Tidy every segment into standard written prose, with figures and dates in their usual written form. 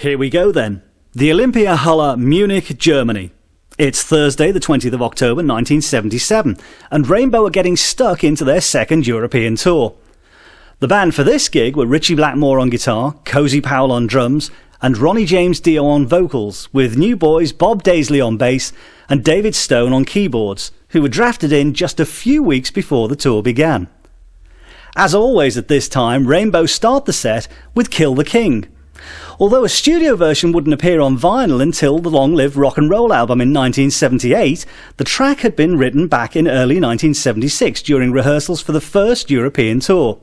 Here we go then. The Olympiahalle, Munich, Germany. It's Thursday, the 20th of October 1977, and Rainbow are getting stuck into their second European tour. The band for this gig were Ritchie Blackmore on guitar, Cozy Powell on drums, and Ronnie James Dio on vocals, with new boys Bob Daisley on bass and David Stone on keyboards, who were drafted in just a few weeks before the tour began. As always at this time, Rainbow start the set with Kill the King. Although a studio version wouldn't appear on vinyl until the long-lived rock and roll album in 1978, the track had been written back in early 1976 during rehearsals for the first European tour.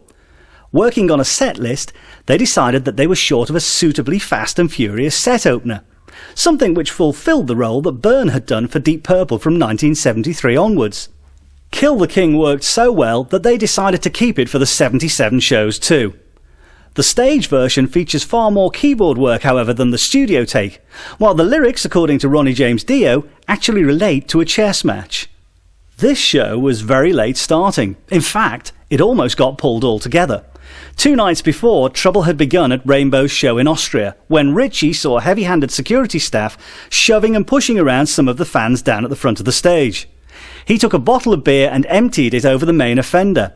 Working on a set list, they decided that they were short of a suitably fast and furious set opener, something which fulfilled the role that Byrne had done for Deep Purple from 1973 onwards. Kill the King worked so well that they decided to keep it for the 77 shows too. The stage version features far more keyboard work, however, than the studio take, while the lyrics, according to Ronnie James Dio, actually relate to a chess match. This show was very late starting. In fact, it almost got pulled altogether. 2 nights before, trouble had begun at Rainbow's show in Austria, when Ritchie saw heavy-handed security staff shoving and pushing around some of the fans down at the front of the stage. He took a bottle of beer and emptied it over the main offender.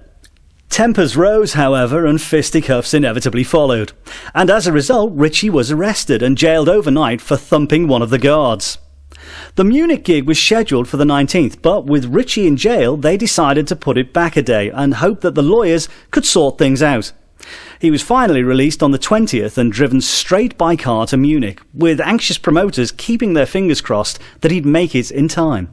Tempers rose, however, and fisticuffs inevitably followed, and as a result Ritchie was arrested and jailed overnight for thumping one of the guards. The Munich gig was scheduled for the 19th, but with Ritchie in jail they decided to put it back a day and hoped that the lawyers could sort things out. He was finally released on the 20th and driven straight by car to Munich, with anxious promoters keeping their fingers crossed that he'd make it in time.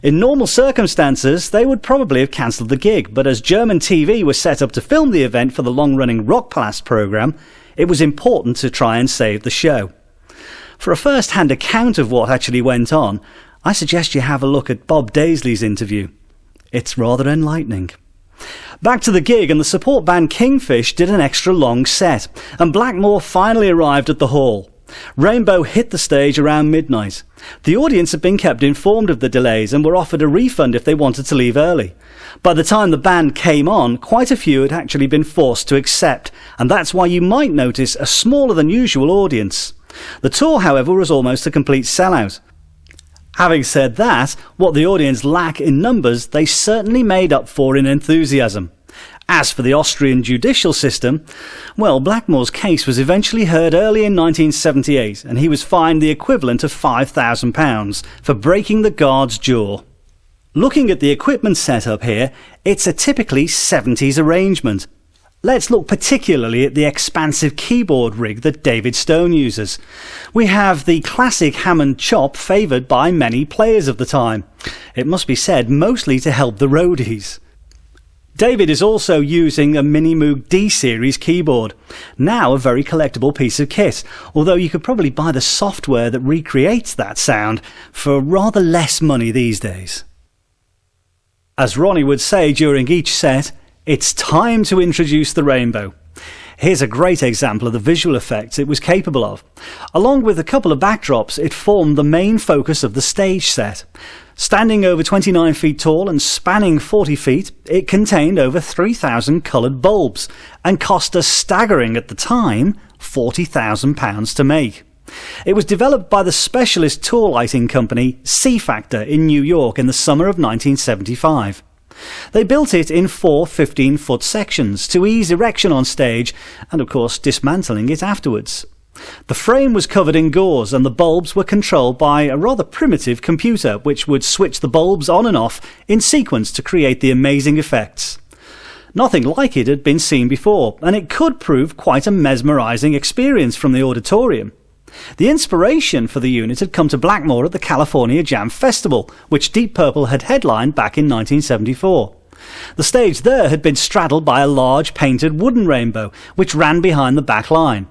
In normal circumstances, they would probably have cancelled the gig, but as German TV was set up to film the event for the long-running Rockpalast programme, it was important to try and save the show. For a first-hand account of what actually went on, I suggest you have a look at Bob Daisley's interview. It's rather enlightening. Back to the gig, and the support band Kingfish did an extra long set, and Blackmore finally arrived at the hall. Rainbow hit the stage around midnight. The audience had been kept informed of the delays and were offered a refund if they wanted to leave early. By the time the band came on, quite a few had actually been forced to accept, and that's why you might notice a smaller than usual audience. The tour, however, was almost a complete sellout. Having said that, what the audience lack in numbers, they certainly made up for in enthusiasm. As for the Austrian judicial system, well, Blackmore's case was eventually heard early in 1978, and he was fined the equivalent of £5,000 for breaking the guard's jaw. Looking at the equipment setup here, it's a typically 70s arrangement. Let's look particularly at the expansive keyboard rig that David Stone uses. We have the classic Hammond chop favoured by many players of the time. It must be said, mostly to help the roadies. David is also using a Mini Moog D-Series keyboard, now a very collectible piece of kit, although you could probably buy the software that recreates that sound for rather less money these days. As Ronnie would say during each set, it's time to introduce the Rainbow. Here's a great example of the visual effects it was capable of. Along with a couple of backdrops, it formed the main focus of the stage set. Standing over 29 feet tall and spanning 40 feet, it contained over 3,000 coloured bulbs and cost a staggering, at the time, £40,000 to make. It was developed by the specialist tour lighting company C Factor in New York in the summer of 1975. They built it in 4 15-foot sections to ease erection on stage and, of course, dismantling it afterwards. The frame was covered in gauze and the bulbs were controlled by a rather primitive computer which would switch the bulbs on and off in sequence to create the amazing effects. Nothing like it had been seen before, and it could prove quite a mesmerising experience from the auditorium. The inspiration for the unit had come to Blackmore at the California Jam Festival, which Deep Purple had headlined back in 1974. The stage there had been straddled by a large painted wooden rainbow, which ran behind the back line.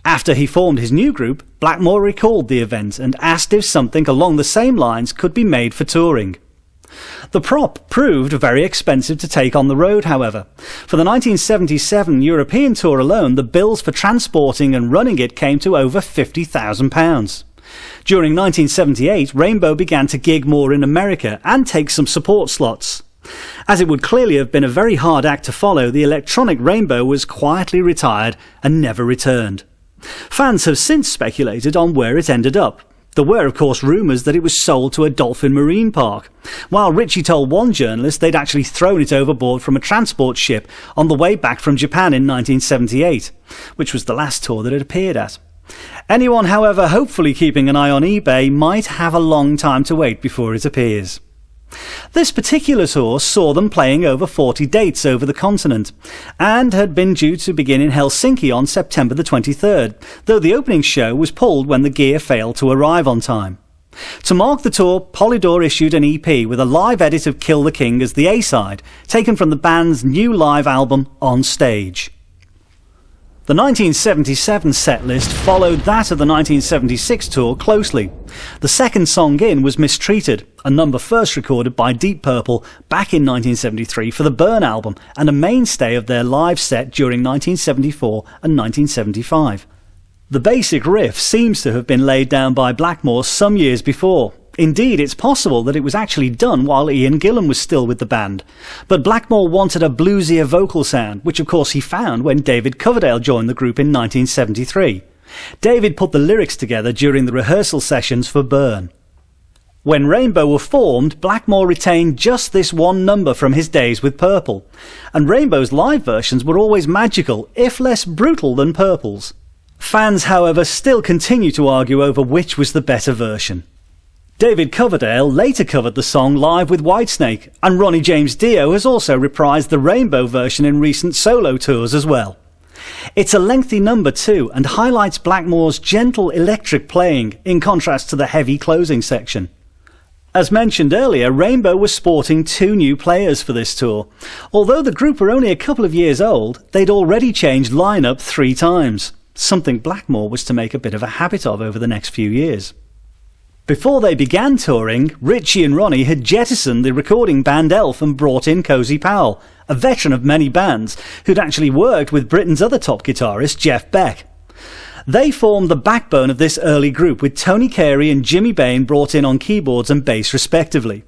After he formed his new group, Blackmore recalled the event and asked if something along the same lines could be made for touring. The prop proved very expensive to take on the road, however. For the 1977 European tour alone, the bills for transporting and running it came to over £50,000. During 1978, Rainbow began to gig more in America and take some support slots. As it would clearly have been a very hard act to follow, the electronic Rainbow was quietly retired and never returned. Fans have since speculated on where it ended up. There were, of course, rumours that it was sold to a dolphin marine park, while Ritchie told one journalist they'd actually thrown it overboard from a transport ship on the way back from Japan in 1978, which was the last tour that it appeared at. Anyone, however, hopefully keeping an eye on eBay might have a long time to wait before it appears. This particular tour saw them playing over 40 dates over the continent, and had been due to begin in Helsinki on September the 23rd, though the opening show was pulled when the gear failed to arrive on time. To mark the tour, Polydor issued an EP with a live edit of Kill the King as the A-side, taken from the band's new live album, On Stage. The 1977 setlist followed that of the 1976 tour closely. The second song in was Mistreated, a number first recorded by Deep Purple back in 1973 for the Burn album and a mainstay of their live set during 1974 and 1975. The basic riff seems to have been laid down by Blackmore some years before. Indeed, it's possible that it was actually done while Ian Gillan was still with the band. But Blackmore wanted a bluesier vocal sound, which of course he found when David Coverdale joined the group in 1973. David put the lyrics together during the rehearsal sessions for Burn. When Rainbow were formed, Blackmore retained just this one number from his days with Purple, and Rainbow's live versions were always magical, if less brutal than Purple's. Fans, however, still continue to argue over which was the better version. David Coverdale later covered the song live with Whitesnake, and Ronnie James Dio has also reprised the Rainbow version in recent solo tours as well. It's a lengthy number too, and highlights Blackmore's gentle electric playing, in contrast to the heavy closing section. As mentioned earlier, Rainbow was sporting 2 new players for this tour. Although the group were only a couple of years old, they'd already changed line-up 3 times, something Blackmore was to make a bit of a habit of over the next few years. Before they began touring, Ritchie and Ronnie had jettisoned the recording band Elf and brought in Cozy Powell, a veteran of many bands, who'd actually worked with Britain's other top guitarist, Jeff Beck. They formed the backbone of this early group, with Tony Carey and Jimmy Bain brought in on keyboards and bass respectively.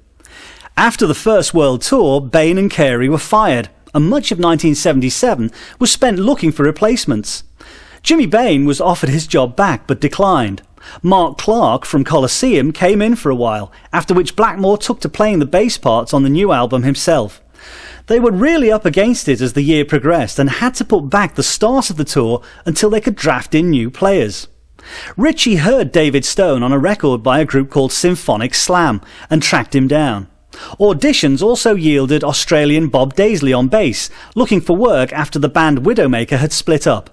After the First World Tour, Bain and Carey were fired, and much of 1977 was spent looking for replacements. Jimmy Bain was offered his job back but declined. Mark Clark from Colosseum came in for a while, after which Blackmore took to playing the bass parts on the new album himself. They were really up against it as the year progressed and had to put back the start of the tour until they could draft in new players. Ritchie heard David Stone on a record by a group called Symphonic Slam and tracked him down. Auditions also yielded Australian Bob Daisley on bass, looking for work after the band Widowmaker had split up.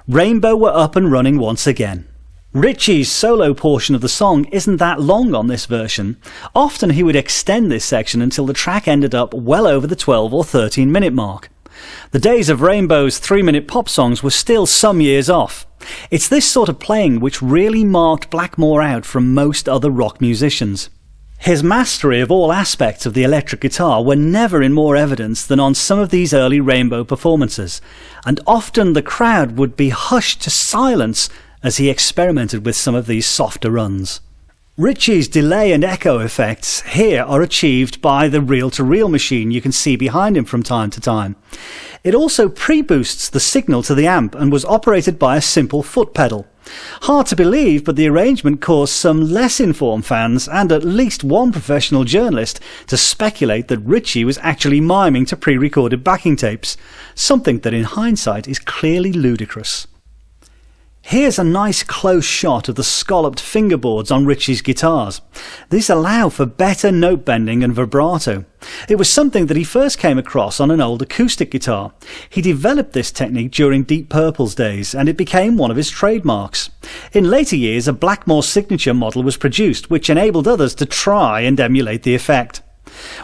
Rainbow were up and running once again. Ritchie's solo portion of the song isn't that long on this version. Often he would extend this section until the track ended up well over the 12 or 13 minute mark. The days of Rainbow's 3-minute pop songs were still some years off. It's this sort of playing which really marked Blackmore out from most other rock musicians. His mastery of all aspects of the electric guitar were never in more evidence than on some of these early Rainbow performances, and often the crowd would be hushed to silence as he experimented with some of these softer runs. Ritchie's delay and echo effects here are achieved by the reel-to-reel machine you can see behind him from time to time. It also pre-boosts the signal to the amp and was operated by a simple foot pedal. Hard to believe, but the arrangement caused some less informed fans and at least one professional journalist to speculate that Ritchie was actually miming to pre-recorded backing tapes, something that in hindsight is clearly ludicrous. Here's a nice close shot of the scalloped fingerboards on Ritchie's guitars. These allow for better note bending and vibrato. It was something that he first came across on an old acoustic guitar. He developed this technique during Deep Purple's days, and it became one of his trademarks. In later years, a Blackmore signature model was produced, which enabled others to try and emulate the effect.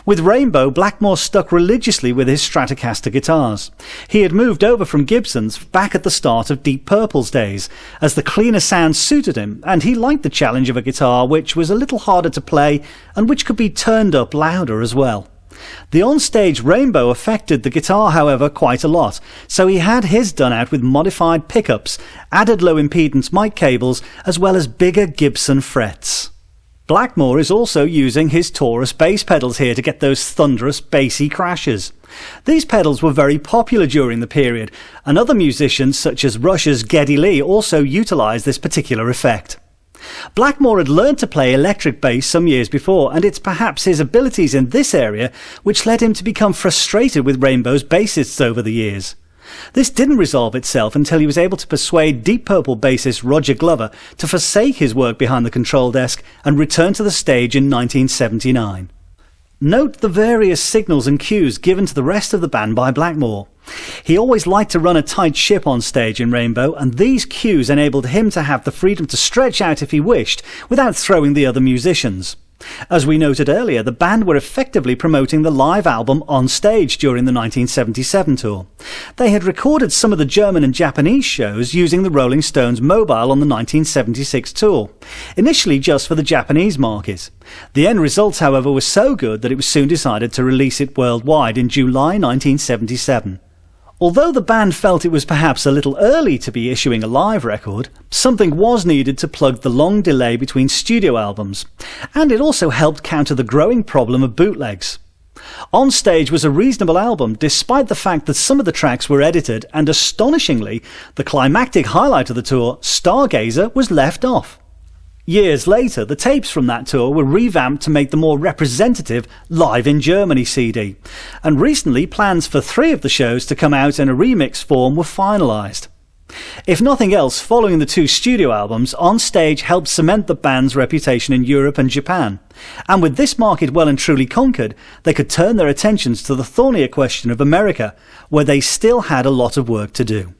With Rainbow, Blackmore stuck religiously with his Stratocaster guitars. He had moved over from Gibson's back at the start of Deep Purple's days, as the cleaner sound suited him, and he liked the challenge of a guitar which was a little harder to play and which could be turned up louder as well. The on-stage Rainbow affected the guitar, however, quite a lot, so he had his done out with modified pickups, added low-impedance mic cables, as well as bigger Gibson frets. Blackmore is also using his Taurus bass pedals here to get those thunderous bassy crashes. These pedals were very popular during the period, and other musicians such as Rush's Geddy Lee also utilised this particular effect. Blackmore had learned to play electric bass some years before, and it's perhaps his abilities in this area which led him to become frustrated with Rainbow's bassists over the years. This didn't resolve itself until he was able to persuade Deep Purple bassist Roger Glover to forsake his work behind the control desk and return to the stage in 1979. Note the various signals and cues given to the rest of the band by Blackmore. He always liked to run a tight ship on stage in Rainbow, and these cues enabled him to have the freedom to stretch out if he wished without throwing the other musicians. As we noted earlier, the band were effectively promoting the live album on stage during the 1977 tour. They had recorded some of the German and Japanese shows using the Rolling Stones mobile on the 1976 tour, initially just for the Japanese market. The end result, however, was so good that it was soon decided to release it worldwide in July 1977. Although the band felt it was perhaps a little early to be issuing a live record, something was needed to plug the long delay between studio albums, and it also helped counter the growing problem of bootlegs. On Stage was a reasonable album, despite the fact that some of the tracks were edited, and astonishingly, the climactic highlight of the tour, Stargazer, was left off. Years later, the tapes from that tour were revamped to make the more representative Live in Germany CD, and recently plans for 3 of the shows to come out in a remix form were finalised. If nothing else, following the 2 studio albums, On Stage helped cement the band's reputation in Europe and Japan, and with this market well and truly conquered, they could turn their attentions to the thornier question of America, where they still had a lot of work to do.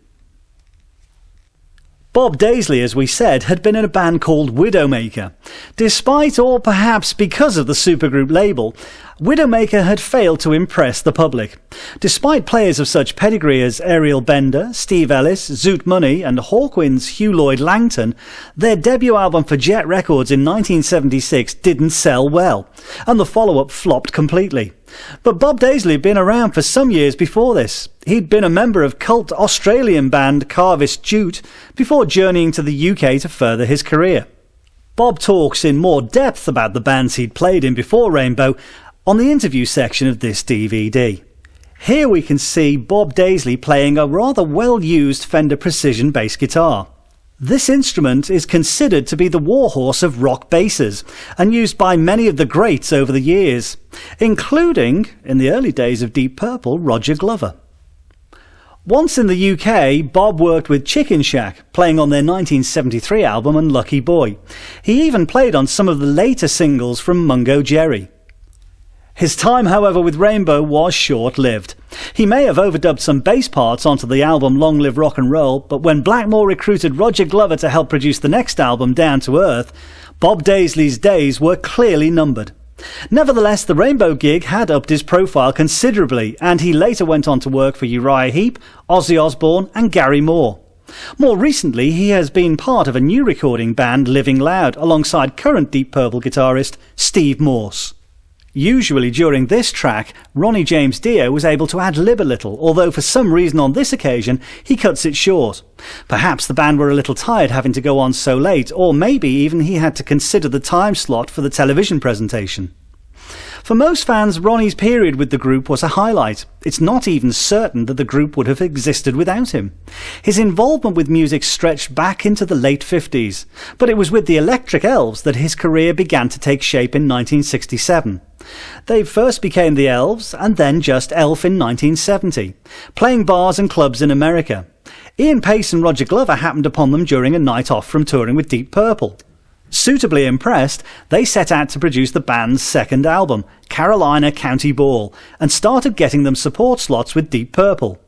Bob Daisley, as we said, had been in a band called Widowmaker. Despite, or perhaps because of the supergroup label, Widowmaker had failed to impress the public. Despite players of such pedigree as Ariel Bender, Steve Ellis, Zoot Money and Hawkwind's Hugh Lloyd Langton, their debut album for Jet Records in 1976 didn't sell well, and the follow-up flopped completely. But Bob Daisley had been around for some years before this. He'd been a member of cult Australian band Carvis Jute before journeying to the UK to further his career. Bob talks in more depth about the bands he'd played in before Rainbow on the interview section of this DVD. Here we can see Bob Daisley playing a rather well-used Fender Precision bass guitar. This instrument is considered to be the warhorse of rock basses and used by many of the greats over the years, including, in the early days of Deep Purple, Roger Glover. Once in the UK, Bob worked with Chicken Shack, playing on their 1973 album Unlucky Boy. He even played on some of the later singles from Mungo Jerry. His time, however, with Rainbow was short-lived. He may have overdubbed some bass parts onto the album Long Live Rock and Roll, but when Blackmore recruited Roger Glover to help produce the next album, Down to Earth, Bob Daisley's days were clearly numbered. Nevertheless, the Rainbow gig had upped his profile considerably, and he later went on to work for Uriah Heep, Ozzy Osbourne and Gary Moore. More recently, he has been part of a new recording band, Living Loud, alongside current Deep Purple guitarist Steve Morse. Usually during this track, Ronnie James Dio was able to ad-lib a little, although for some reason on this occasion he cuts it short. Perhaps the band were a little tired having to go on so late, or maybe even he had to consider the time slot for the television presentation. For most fans, Ronnie's period with the group was a highlight. It's not even certain that the group would have existed without him. His involvement with music stretched back into the late 50s, but it was with the Electric Elves that his career began to take shape in 1967. They first became the Elves and then just Elf in 1970, playing bars and clubs in America. Ian Paice and Roger Glover happened upon them during a night off from touring with Deep Purple. Suitably impressed, they set out to produce the band's second album, Carolina County Ball, and started getting them support slots with Deep Purple.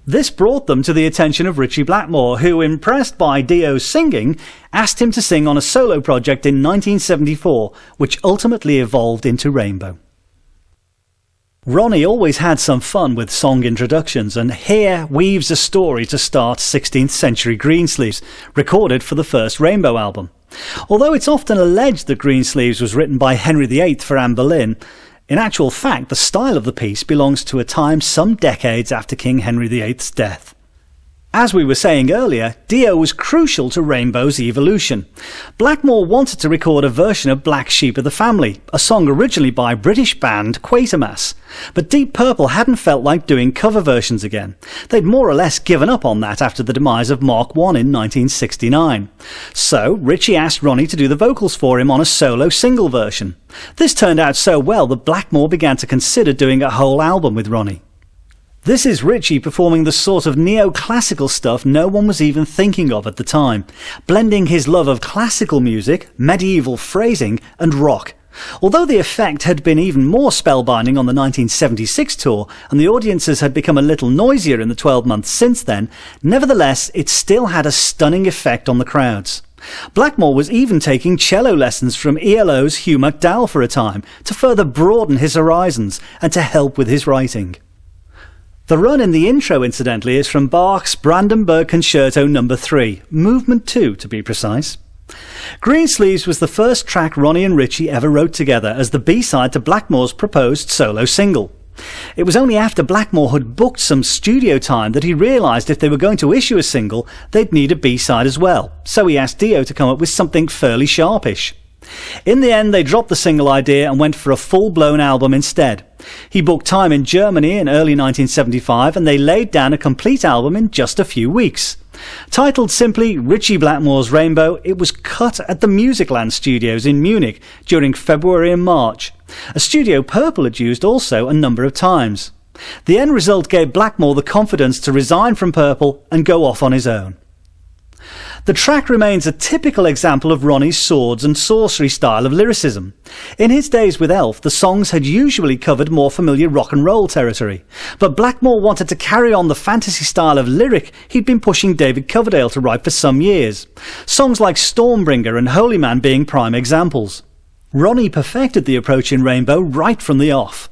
This brought them to the attention of Ritchie Blackmore, who, impressed by Dio's singing, asked him to sing on a solo project in 1974, which ultimately evolved into Rainbow. Ronnie always had some fun with song introductions, and here weaves a story to start 16th Century Greensleeves, recorded for the first Rainbow album. Although it's often alleged that Greensleeves was written by Henry VIII for Anne Boleyn, in actual fact the style of the piece belongs to a time some decades after King Henry VIII's death. As we were saying earlier, Dio was crucial to Rainbow's evolution. Blackmore wanted to record a version of Black Sheep of the Family, a song originally by British band Quatermass. But Deep Purple hadn't felt like doing cover versions again. They'd more or less given up on that after the demise of Mark I in 1969. So Ritchie asked Ronnie to do the vocals for him on a solo single version. This turned out so well that Blackmore began to consider doing a whole album with Ronnie. This is Ritchie performing the sort of neo-classical stuff no one was even thinking of at the time, blending his love of classical music, medieval phrasing and rock. Although the effect had been even more spellbinding on the 1976 tour and the audiences had become a little noisier in the 12 months since then, nevertheless it still had a stunning effect on the crowds. Blackmore was even taking cello lessons from ELO's Hugh McDowell for a time to further broaden his horizons and to help with his writing. The run in the intro, incidentally, is from Bach's Brandenburg Concerto No. 3, Movement 2 to be precise. Greensleeves was the first track Ronnie and Ritchie ever wrote together as the B-side to Blackmore's proposed solo single. It was only after Blackmore had booked some studio time that he realised if they were going to issue a single, they'd need a B-side as well, so he asked Dio to come up with something fairly sharpish. In the end, they dropped the single idea and went for a full-blown album instead. He booked time in Germany in early 1975 and they laid down a complete album in just a few weeks. Titled simply Ritchie Blackmore's Rainbow, it was cut at the Musicland studios in Munich during February and March, a studio Purple had used also a number of times. The end result gave Blackmore the confidence to resign from Purple and go off on his own. The track remains a typical example of Ronnie's swords and sorcery style of lyricism. In his days with Elf, the songs had usually covered more familiar rock and roll territory, but Blackmore wanted to carry on the fantasy style of lyric he'd been pushing David Coverdale to write for some years, songs like Stormbringer and Holy Man being prime examples. Ronnie perfected the approach in Rainbow right from the off.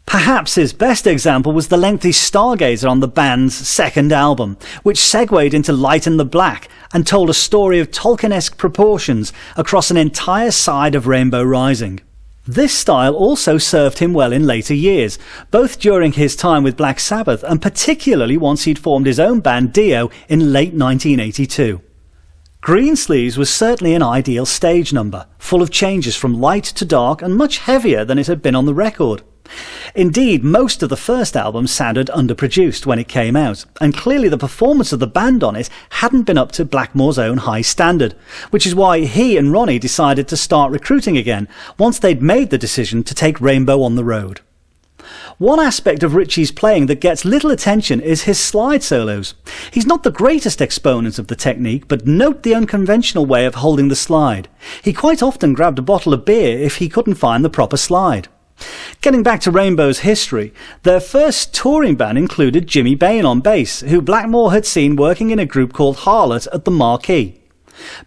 Perhaps his best example was the lengthy Stargazer on the band's second album, which segued into Light in the Black and told a story of Tolkien-esque proportions across an entire side of Rainbow Rising. This style also served him well in later years, both during his time with Black Sabbath and particularly once he'd formed his own band Dio in late 1982. Greensleeves was certainly an ideal stage number, full of changes from light to dark and much heavier than it had been on the record. Indeed, most of the first album sounded underproduced when it came out, and clearly the performance of the band on it hadn't been up to Blackmore's own high standard, which is why he and Ronnie decided to start recruiting again once they'd made the decision to take Rainbow on the road. One aspect of Ritchie's playing that gets little attention is his slide solos. He's not the greatest exponent of the technique, but note the unconventional way of holding the slide. He quite often grabbed a bottle of beer if he couldn't find the proper slide. Getting back to Rainbow's history, their first touring band included Jimmy Bain on bass, who Blackmore had seen working in a group called Harlot at the Marquee.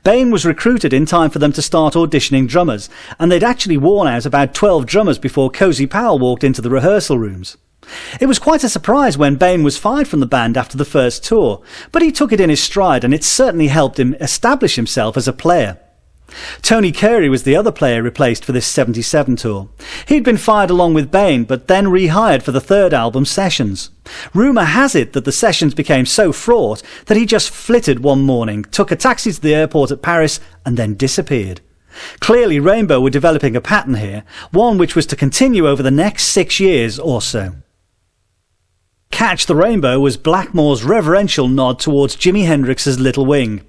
Bain was recruited in time for them to start auditioning drummers, and they'd actually worn out about 12 drummers before Cozy Powell walked into the rehearsal rooms. It was quite a surprise when Bain was fired from the band after the first tour, but he took it in his stride and it certainly helped him establish himself as a player. Tony Carey was the other player replaced for this 77 tour. He'd been fired along with Bain, but then rehired for the third album Sessions. Rumour has it that the sessions became so fraught that he just flitted one morning, took a taxi to the airport at Paris and then disappeared. Clearly Rainbow were developing a pattern here, one which was to continue over the next 6 years or so. Catch the Rainbow was Blackmore's reverential nod towards Jimi Hendrix's Little Wing.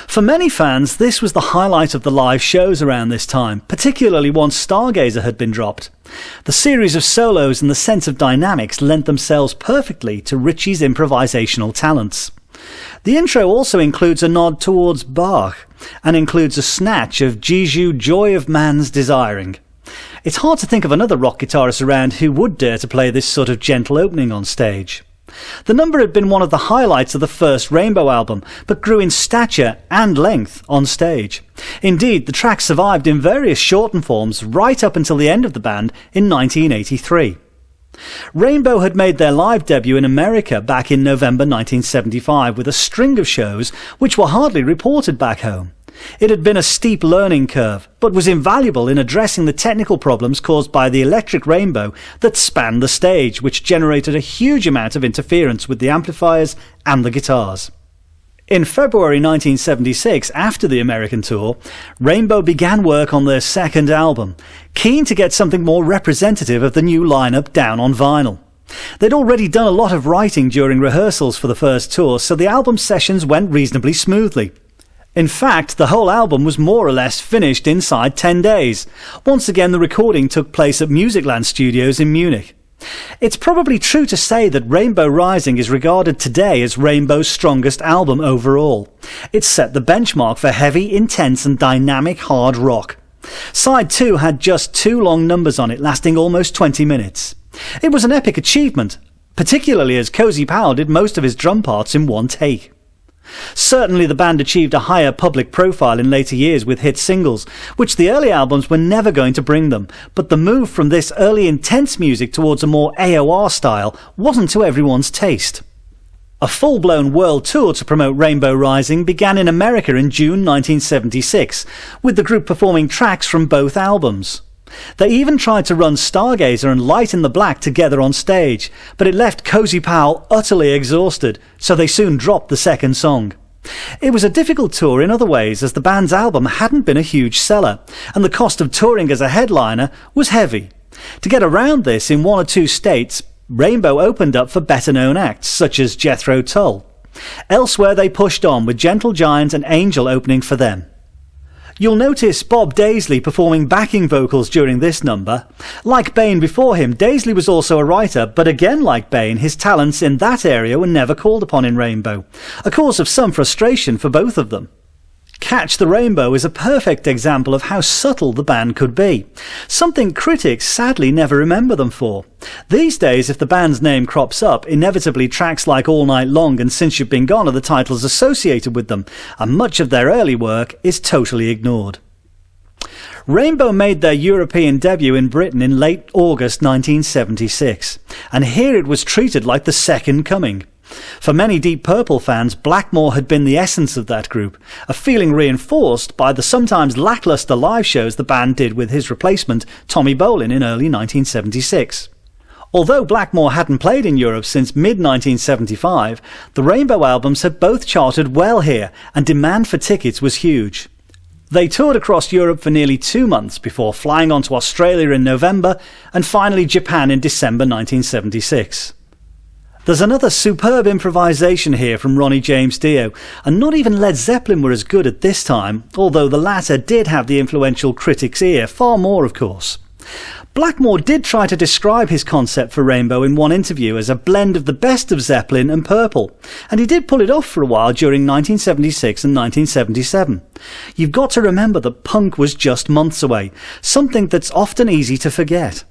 For many fans, this was the highlight of the live shows around this time, particularly once Stargazer had been dropped. The series of solos and the sense of dynamics lent themselves perfectly to Ritchie's improvisational talents. The intro also includes a nod towards Bach, and includes a snatch of Jesu Joy of Man's Desiring. It's hard to think of another rock guitarist around who would dare to play this sort of gentle opening on stage. The number had been one of the highlights of the first Rainbow album, but grew in stature and length on stage. Indeed, the track survived in various shortened forms right up until the end of the band in 1983. Rainbow had made their live debut in America back in November 1975 with a string of shows which were hardly reported back home. It had been a steep learning curve, but was invaluable in addressing the technical problems caused by the electric rainbow that spanned the stage, which generated a huge amount of interference with the amplifiers and the guitars. In February 1976, after the American tour, Rainbow began work on their second album, keen to get something more representative of the new lineup down on vinyl. They'd already done a lot of writing during rehearsals for the first tour, so the album sessions went reasonably smoothly. In fact, the whole album was more or less finished inside 10 days. Once again, the recording took place at Musicland Studios in Munich. It's probably true to say that Rainbow Rising is regarded today as Rainbow's strongest album overall. It set the benchmark for heavy, intense and dynamic hard rock. Side 2 had just 2 long numbers on it, lasting almost 20 minutes. It was an epic achievement, particularly as Cozy Powell did most of his drum parts in one take. Certainly the band achieved a higher public profile in later years with hit singles, which the early albums were never going to bring them, but the move from this early intense music towards a more AOR style wasn't to everyone's taste. A full-blown world tour to promote Rainbow Rising began in America in June 1976, with the group performing tracks from both albums. They even tried to run Stargazer and Light in the Black together on stage, but it left Cozy Powell utterly exhausted, so they soon dropped the second song. It was a difficult tour in other ways, as the band's album hadn't been a huge seller, and the cost of touring as a headliner was heavy. To get around this in 1 or 2 states, Rainbow opened up for better-known acts such as Jethro Tull. Elsewhere they pushed on, with Gentle Giant and Angel opening for them. You'll notice Bob Daisley performing backing vocals during this number. Like Bain before him, Daisley was also a writer, but again like Bain, his talents in that area were never called upon in Rainbow, a cause of some frustration for both of them. Catch the Rainbow is a perfect example of how subtle the band could be, something critics sadly never remember them for. These days, if the band's name crops up, inevitably tracks like All Night Long and Since You've Been Gone are the titles associated with them, and much of their early work is totally ignored. Rainbow made their European debut in Britain in late August 1976, and here it was treated like the second coming. For many Deep Purple fans, Blackmore had been the essence of that group, a feeling reinforced by the sometimes lacklustre live shows the band did with his replacement, Tommy Bolin, in early 1976. Although Blackmore hadn't played in Europe since mid-1975, the Rainbow albums had both charted well here, and demand for tickets was huge. They toured across Europe for nearly 2 months before flying on to Australia in November and finally Japan in December 1976. There's another superb improvisation here from Ronnie James Dio, and not even Led Zeppelin were as good at this time, although the latter did have the influential critic's ear, far more of course. Blackmore did try to describe his concept for Rainbow in one interview as a blend of the best of Zeppelin and Purple, and he did pull it off for a while during 1976 and 1977. You've got to remember that punk was just months away, something that's often easy to forget.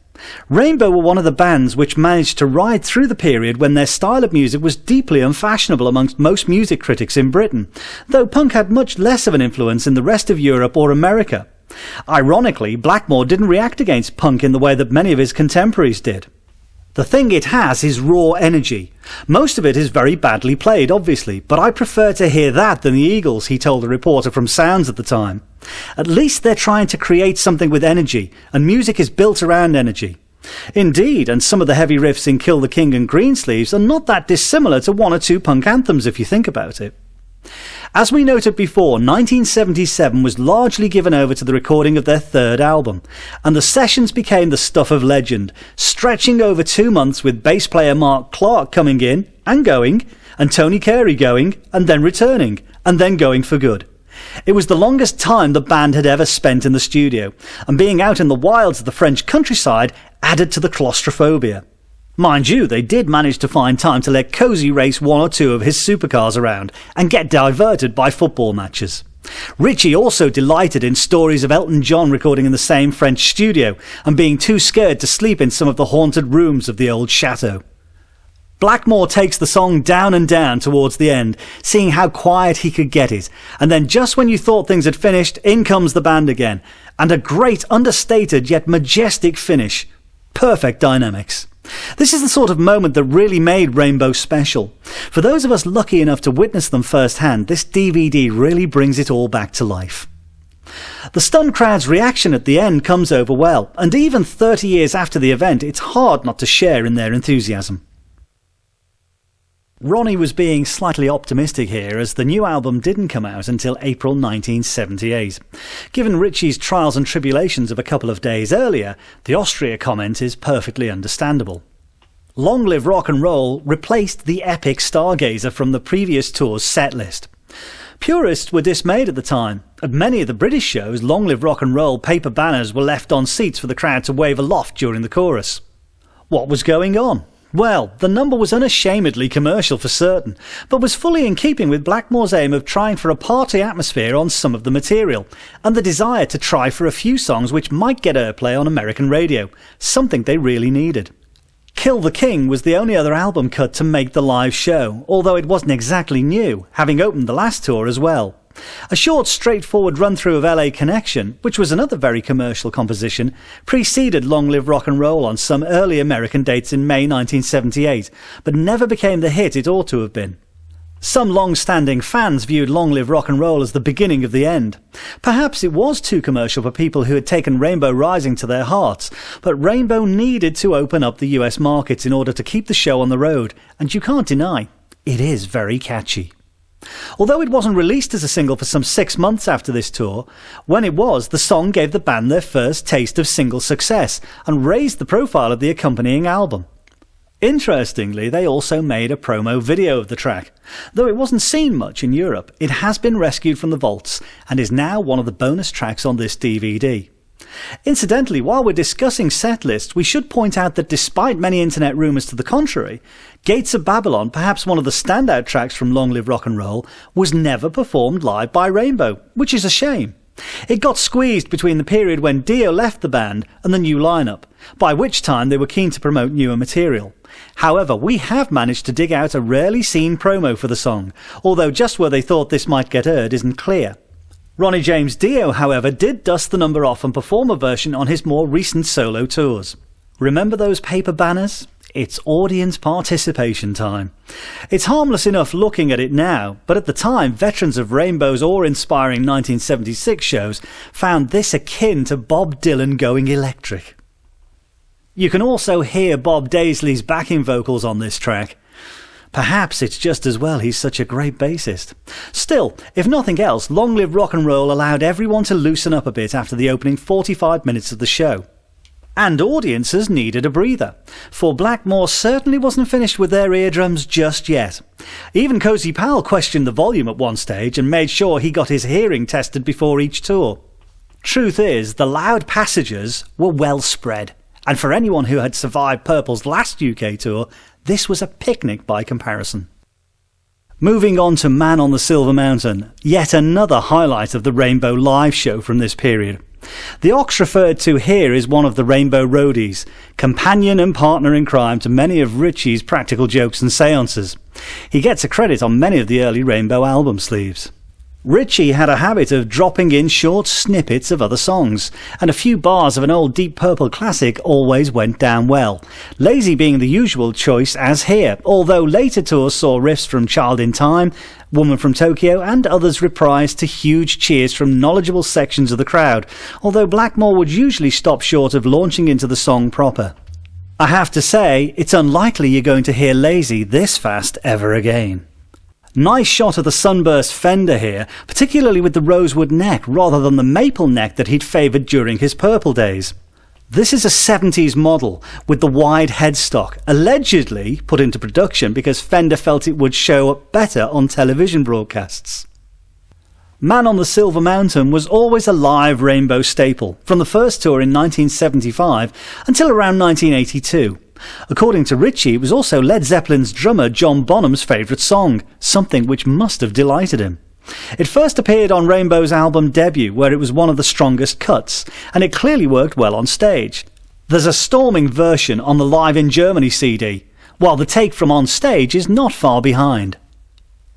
Rainbow were one of the bands which managed to ride through the period when their style of music was deeply unfashionable amongst most music critics in Britain, though punk had much less of an influence in the rest of Europe or America. Ironically, Blackmore didn't react against punk in the way that many of his contemporaries did. The thing it has is raw energy. Most of it is very badly played, obviously, but I prefer to hear that than the Eagles, he told a reporter from Sounds at the time. At least they're trying to create something with energy, and music is built around energy. Indeed, and some of the heavy riffs in Kill the King and Greensleeves are not that dissimilar to 1 or 2 punk anthems if you think about it. As we noted before, 1977 was largely given over to the recording of their third album, and the sessions became the stuff of legend, stretching over 2 months with bass player Mark Clark coming in and going, and Tony Carey going, and then returning, and then going for good. It was the longest time the band had ever spent in the studio, and being out in the wilds of the French countryside added to the claustrophobia. Mind you, they did manage to find time to let Cozy race 1 or 2 of his supercars around and get diverted by football matches. Ritchie also delighted in stories of Elton John recording in the same French studio and being too scared to sleep in some of the haunted rooms of the old chateau. Blackmore takes the song down and down towards the end, seeing how quiet he could get it, and then just when you thought things had finished, in comes the band again, and a great understated yet majestic finish. Perfect dynamics. This is the sort of moment that really made Rainbow special. For those of us lucky enough to witness them firsthand, this DVD really brings it all back to life. The stunned crowd's reaction at the end comes over well, and even 30 years after the event, it's hard not to share in their enthusiasm. Ronnie was being slightly optimistic here, as the new album didn't come out until April 1978. Given Ritchie's trials and tribulations of a couple of days earlier, the Austria comment is perfectly understandable. Long Live Rock and Roll replaced the epic Stargazer from the previous tour's set list. Purists were dismayed at the time. At many of the British shows, Long Live Rock and Roll paper banners were left on seats for the crowd to wave aloft during the chorus. What was going on? Well, the number was unashamedly commercial for certain, but was fully in keeping with Blackmore's aim of trying for a party atmosphere on some of the material, and the desire to try for a few songs which might get airplay on American radio, something they really needed. Kill the King was the only other album cut to make the live show, although it wasn't exactly new, having opened the last tour as well. A short, straightforward run-through of LA Connection, which was another very commercial composition, preceded Long Live Rock and Roll on some early American dates in May 1978, but never became the hit it ought to have been. Some long-standing fans viewed Long Live Rock and Roll as the beginning of the end. Perhaps it was too commercial for people who had taken Rainbow Rising to their hearts, but Rainbow needed to open up the US markets in order to keep the show on the road, and you can't deny, it is very catchy. Although it wasn't released as a single for some 6 months after this tour, when it was, the song gave the band their first taste of single success and raised the profile of the accompanying album. Interestingly, they also made a promo video of the track. Though it wasn't seen much in Europe, it has been rescued from the vaults and is now one of the bonus tracks on this DVD. Incidentally, while we're discussing set lists, we should point out that despite many internet rumours to the contrary, Gates of Babylon, perhaps one of the standout tracks from Long Live Rock and Roll, was never performed live by Rainbow, which is a shame. It got squeezed between the period when Dio left the band and the new lineup, by which time they were keen to promote newer material. However, we have managed to dig out a rarely seen promo for the song, although just where they thought this might get heard isn't clear. Ronnie James Dio, however, did dust the number off and perform a version on his more recent solo tours. Remember those paper banners? It's audience participation time. It's harmless enough looking at it now, but at the time, veterans of Rainbow's awe-inspiring 1976 shows found this akin to Bob Dylan going electric. You can also hear Bob Daisley's backing vocals on this track. Perhaps it's just as well he's such a great bassist. Still, if nothing else, Long Live Rock and Roll allowed everyone to loosen up a bit after the opening 45 minutes of the show. And audiences needed a breather, for Blackmore certainly wasn't finished with their eardrums just yet. Even Cozy Powell questioned the volume at one stage and made sure he got his hearing tested before each tour. Truth is, the loud passages were well spread, and for anyone who had survived Purple's last UK tour, this was a picnic by comparison. Moving on to Man on the Silver Mountain, yet another highlight of the Rainbow live show from this period. The ox referred to here is one of the Rainbow roadies, companion and partner in crime to many of Ritchie's practical jokes and seances. He gets a credit on many of the early Rainbow album sleeves. Ritchie had a habit of dropping in short snippets of other songs, and a few bars of an old Deep Purple classic always went down well, Lazy being the usual choice as here, although later tours saw riffs from Child in Time, Woman from Tokyo and others reprised to huge cheers from knowledgeable sections of the crowd, although Blackmore would usually stop short of launching into the song proper. I have to say, it's unlikely you're going to hear Lazy this fast ever again. Nice shot of the sunburst Fender here, particularly with the rosewood neck rather than the maple neck that he'd favoured during his Purple days. This is a 70s model with the wide headstock, allegedly put into production because Fender felt it would show up better on television broadcasts. Man on the Silver Mountain was always a live Rainbow staple, from the first tour in 1975 until around 1982. According to Ritchie, it was also Led Zeppelin's drummer John Bonham's favourite song, something which must have delighted him. It first appeared on Rainbow's album debut, where it was one of the strongest cuts, and it clearly worked well on stage. There's a storming version on the Live in Germany CD, while the take from on stage is not far behind.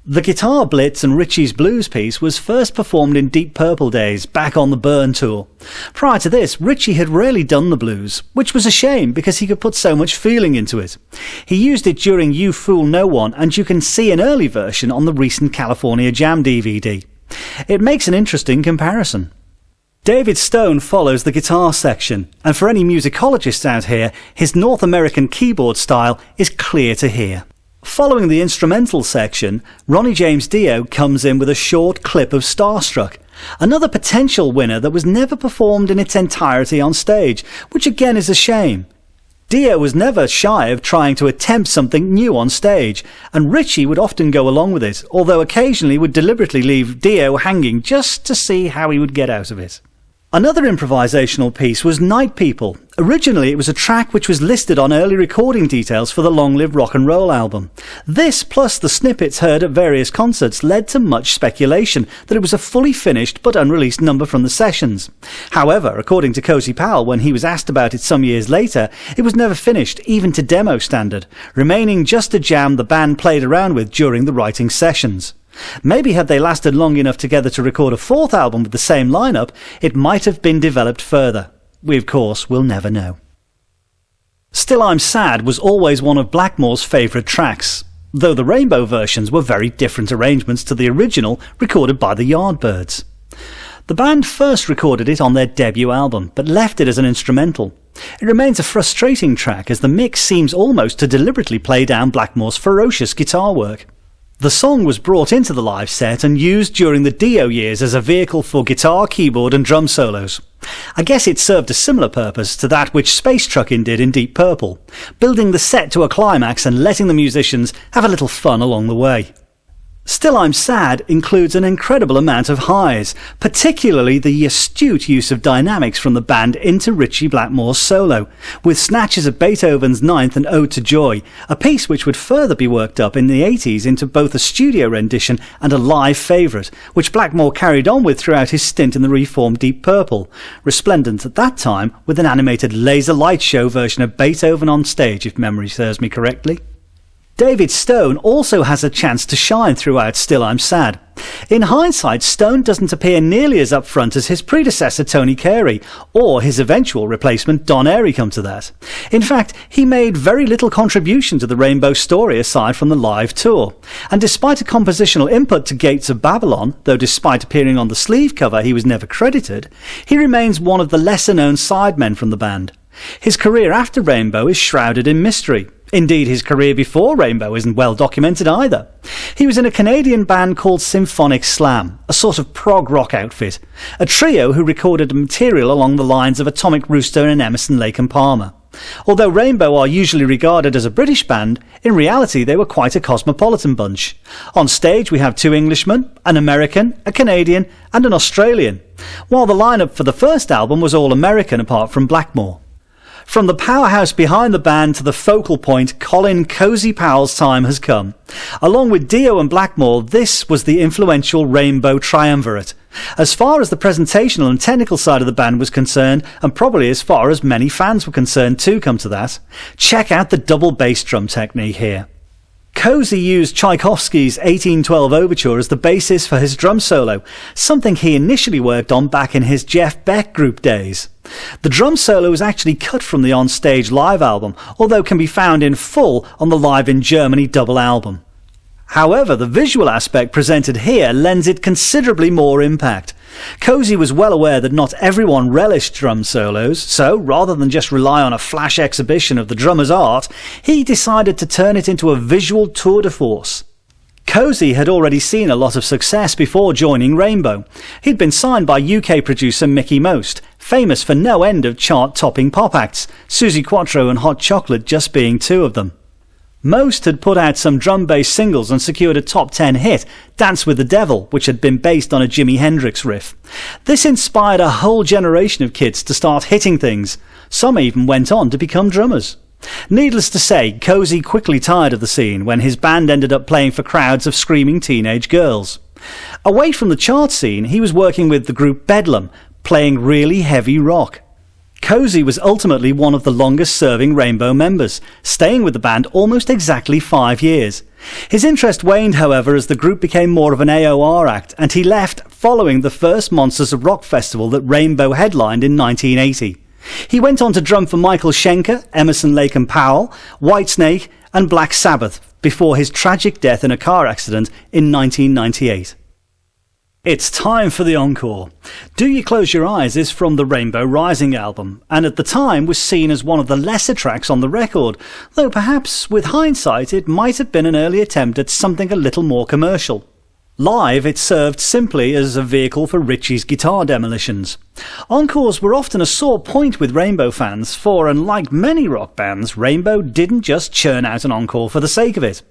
The guitar blitz and Ritchie's blues piece was first performed in Deep Purple days, back on the Burn tour. Prior to this, Ritchie had rarely done the blues, which was a shame because he could put so much feeling into it. He used it during You Fool No One, and you can see an early version on the recent California Jam DVD. It makes an interesting comparison. David Stone follows the guitar section, and for any musicologists out here, his North American keyboard style is clear to hear. Following the instrumental section, Ronnie James Dio comes in with a short clip of Starstruck, another potential winner that was never performed in its entirety on stage, which again is a shame. Dio was never shy of trying to attempt something new on stage, and Ritchie would often go along with it, although occasionally would deliberately leave Dio hanging just to see how he would get out of it. Another improvisational piece was Night People. Originally it was a track which was listed on early recording details for the Long Live Rock and Roll album. This, plus the snippets heard at various concerts, led to much speculation that it was a fully finished but unreleased number from the sessions. However, according to Cozy Powell, when he was asked about it some years later, it was never finished, even to demo standard, remaining just a jam the band played around with during the writing sessions. Maybe had they lasted long enough together to record a fourth album with the same lineup, it might have been developed further. We of course will never know. Still I'm Sad was always one of Blackmore's favourite tracks, though the Rainbow versions were very different arrangements to the original recorded by the Yardbirds. The band first recorded it on their debut album, but left it as an instrumental. It remains a frustrating track as the mix seems almost to deliberately play down Blackmore's ferocious guitar work. The song was brought into the live set and used during the Dio years as a vehicle for guitar, keyboard and drum solos. I guess it served a similar purpose to that which Space Truckin' did in Deep Purple, building the set to a climax and letting the musicians have a little fun along the way. Still I'm Sad includes an incredible amount of highs, particularly the astute use of dynamics from the band into Ritchie Blackmore's solo, with snatches of Beethoven's Ninth and Ode to Joy, a piece which would further be worked up in the 80s into both a studio rendition and a live favourite, which Blackmore carried on with throughout his stint in the reformed Deep Purple, resplendent at that time with an animated laser light show version of Beethoven on stage, if memory serves me correctly. David Stone also has a chance to shine throughout Still I'm Sad. In hindsight, Stone doesn't appear nearly as upfront as his predecessor Tony Carey, or his eventual replacement Don Airey, come to that. In fact, he made very little contribution to the Rainbow story aside from the live tour, and despite a compositional input to Gates of Babylon, though despite appearing on the sleeve cover he was never credited, he remains one of the lesser-known sidemen from the band. His career after Rainbow is shrouded in mystery. Indeed, his career before Rainbow isn't well documented either. He was in a Canadian band called Symphonic Slam, a sort of prog rock outfit, a trio who recorded material along the lines of Atomic Rooster and Emerson, Lake and Palmer. Although Rainbow are usually regarded as a British band, in reality they were quite a cosmopolitan bunch. On stage we have 2 Englishmen, an American, a Canadian and an Australian, while the lineup for the first album was all American apart from Blackmore. From the powerhouse behind the band to the focal point, Colin Cozy Powell's time has come. Along with Dio and Blackmore, this was the influential Rainbow triumvirate. As far as the presentational and technical side of the band was concerned, and probably as far as many fans were concerned too, come to that, check out the double bass drum technique here. Cozy used Tchaikovsky's 1812 Overture as the basis for his drum solo, something he initially worked on back in his Jeff Beck group days. The drum solo was actually cut from the on-stage live album, although can be found in full on the Live in Germany double album. However, the visual aspect presented here lends it considerably more impact. Cozy was well aware that not everyone relished drum solos, so rather than just rely on a flash exhibition of the drummer's art, he decided to turn it into a visual tour de force. Cozy had already seen a lot of success before joining Rainbow. He'd been signed by UK producer Mickey Most, famous for no end of chart-topping pop acts, Suzi Quatro and Hot Chocolate just being 2 of them. Most had put out some drum-bass singles and secured a top 10 hit, Dance with the Devil, which had been based on a Jimi Hendrix riff. This inspired a whole generation of kids to start hitting things. Some even went on to become drummers. Needless to say, Cozy quickly tired of the scene when his band ended up playing for crowds of screaming teenage girls. Away from the chart scene, he was working with the group Bedlam, playing really heavy rock. Cozy was ultimately one of the longest-serving Rainbow members, staying with the band almost exactly 5 years. His interest waned, however, as the group became more of an AOR act, and he left following the first Monsters of Rock festival that Rainbow headlined in 1980. He went on to drum for Michael Schenker, Emerson, Lake and Powell, Whitesnake and Black Sabbath before his tragic death in a car accident in 1998. It's time for the encore. Do You Close Your Eyes is from the Rainbow Rising album, and at the time was seen as one of the lesser tracks on the record, though perhaps with hindsight it might have been an early attempt at something a little more commercial. Live, it served simply as a vehicle for Ritchie's guitar demolitions. Encores were often a sore point with Rainbow fans, for unlike many rock bands, Rainbow didn't just churn out an encore for the sake of it.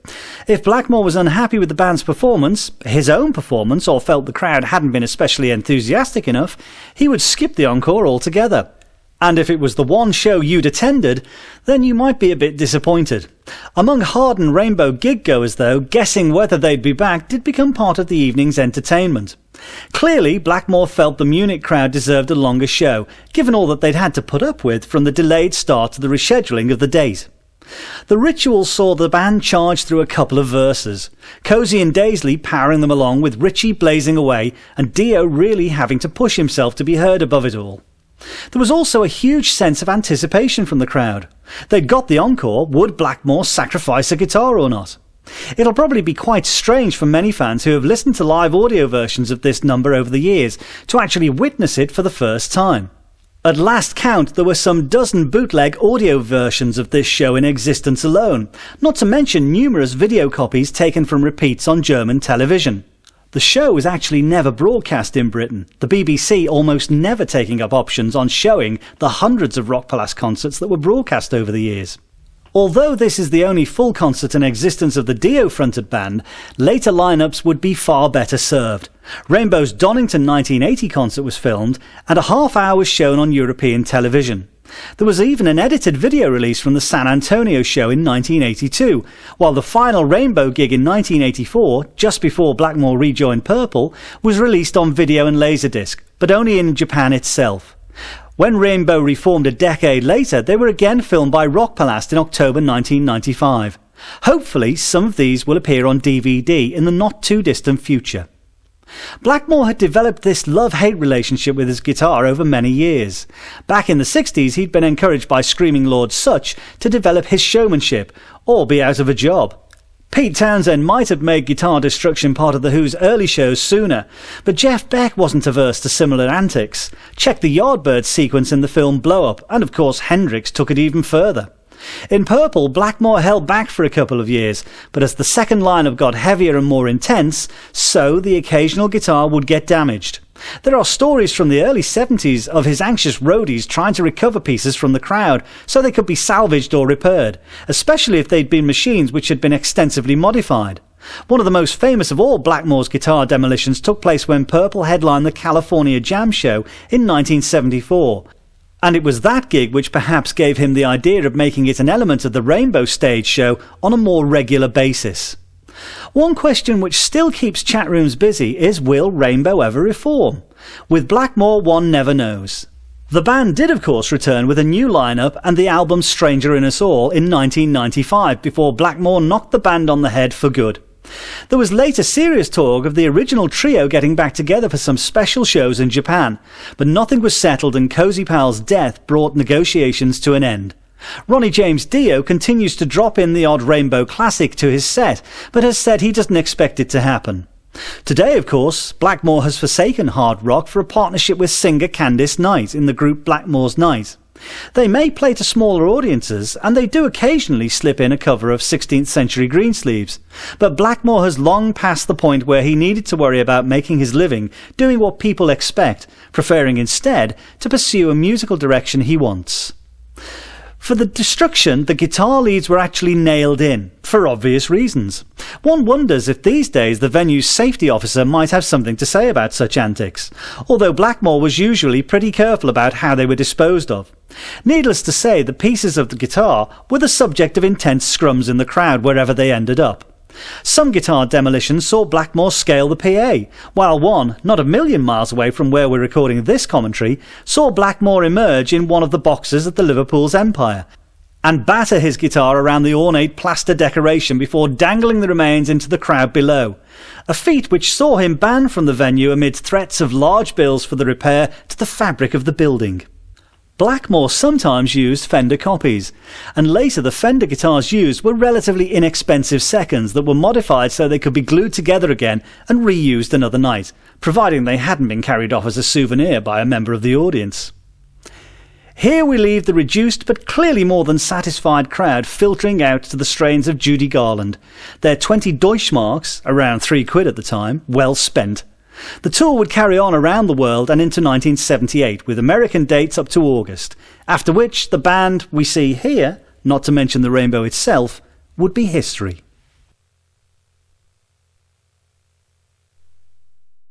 If Blackmore was unhappy with the band's performance, his own performance, or felt the crowd hadn't been especially enthusiastic enough, he would skip the encore altogether. And if it was the one show you'd attended, then you might be a bit disappointed. Among hardened Rainbow gig-goers, though, guessing whether they'd be back did become part of the evening's entertainment. Clearly, Blackmore felt the Munich crowd deserved a longer show, given all that they'd had to put up with from the delayed start to the rescheduling of the date. The ritual saw the band charge through a couple of verses, Cozy and Daisley powering them along with Ritchie blazing away and Dio really having to push himself to be heard above it all. There was also a huge sense of anticipation from the crowd. They'd got the encore, would Blackmore sacrifice a guitar or not? It'll probably be quite strange for many fans who have listened to live audio versions of this number over the years to actually witness it for the first time. At last count, there were some dozen bootleg audio versions of this show in existence alone, not to mention numerous video copies taken from repeats on German television. The show was actually never broadcast in Britain, the BBC almost never taking up options on showing the hundreds of Rock Palace concerts that were broadcast over the years. Although this is the only full concert in existence of the Dio-fronted band, later lineups would be far better served. Rainbow's Donington 1980 concert was filmed, and a half hour was shown on European television. There was even an edited video release from the San Antonio show in 1982, while the final Rainbow gig in 1984, just before Blackmore rejoined Purple, was released on video and Laserdisc, but only in Japan itself. When Rainbow reformed a decade later, they were again filmed by Rock Palace in October 1995. Hopefully, some of these will appear on DVD in the not-too-distant future. Blackmore had developed this love-hate relationship with his guitar over many years. Back in the 60s, he'd been encouraged by Screaming Lord Sutch to develop his showmanship, or be out of a job. Pete Townsend might have made guitar destruction part of The Who's early shows sooner, but Jeff Beck wasn't averse to similar antics. Check the Yardbirds sequence in the film Blow Up, and of course Hendrix took it even further. In Purple, Blackmore held back for a couple of years, but as the second lineup got heavier and more intense, so the occasional guitar would get damaged. There are stories from the early 70s of his anxious roadies trying to recover pieces from the crowd so they could be salvaged or repaired, especially if they'd been machines which had been extensively modified. One of the most famous of all Blackmore's guitar demolitions took place when Purple headlined the California Jam Show in 1974. And it was that gig which perhaps gave him the idea of making it an element of the Rainbow stage show on a more regular basis. One question which still keeps chat rooms busy is, will Rainbow ever reform? With Blackmore, one never knows. The band did of course return with a new lineup and the album Stranger in Us All in 1995 before Blackmore knocked the band on the head for good. There was later serious talk of the original trio getting back together for some special shows in Japan, but nothing was settled and Cozy Powell's death brought negotiations to an end. Ronnie James Dio continues to drop in the odd Rainbow classic to his set, but has said he doesn't expect it to happen. Today, of course, Blackmore has forsaken hard rock for a partnership with singer Candice Night in the group Blackmore's Night. They may play to smaller audiences, and they do occasionally slip in a cover of 16th Century Greensleeves, but Blackmore has long passed the point where he needed to worry about making his living doing what people expect, preferring instead to pursue a musical direction he wants. For the destruction, the guitar leads were actually nailed in, for obvious reasons. One wonders if these days the venue's safety officer might have something to say about such antics, although Blackmore was usually pretty careful about how they were disposed of. Needless to say, the pieces of the guitar were the subject of intense scrums in the crowd wherever they ended up. Some guitar demolitions saw Blackmore scale the PA, while one, not a million miles away from where we're recording this commentary, saw Blackmore emerge in one of the boxes at the Liverpool's Empire, and batter his guitar around the ornate plaster decoration before dangling the remains into the crowd below, a feat which saw him banned from the venue amid threats of large bills for the repair to the fabric of the building. Blackmore sometimes used Fender copies, and later the Fender guitars used were relatively inexpensive seconds that were modified so they could be glued together again and reused another night, providing they hadn't been carried off as a souvenir by a member of the audience. Here we leave the reduced but clearly more than satisfied crowd filtering out to the strains of Judy Garland, their 20 Deutschmarks, around £3 at the time, well spent. The tour would carry on around the world and into 1978 with American dates up to August, after which the band we see here, not to mention the Rainbow itself, would be history.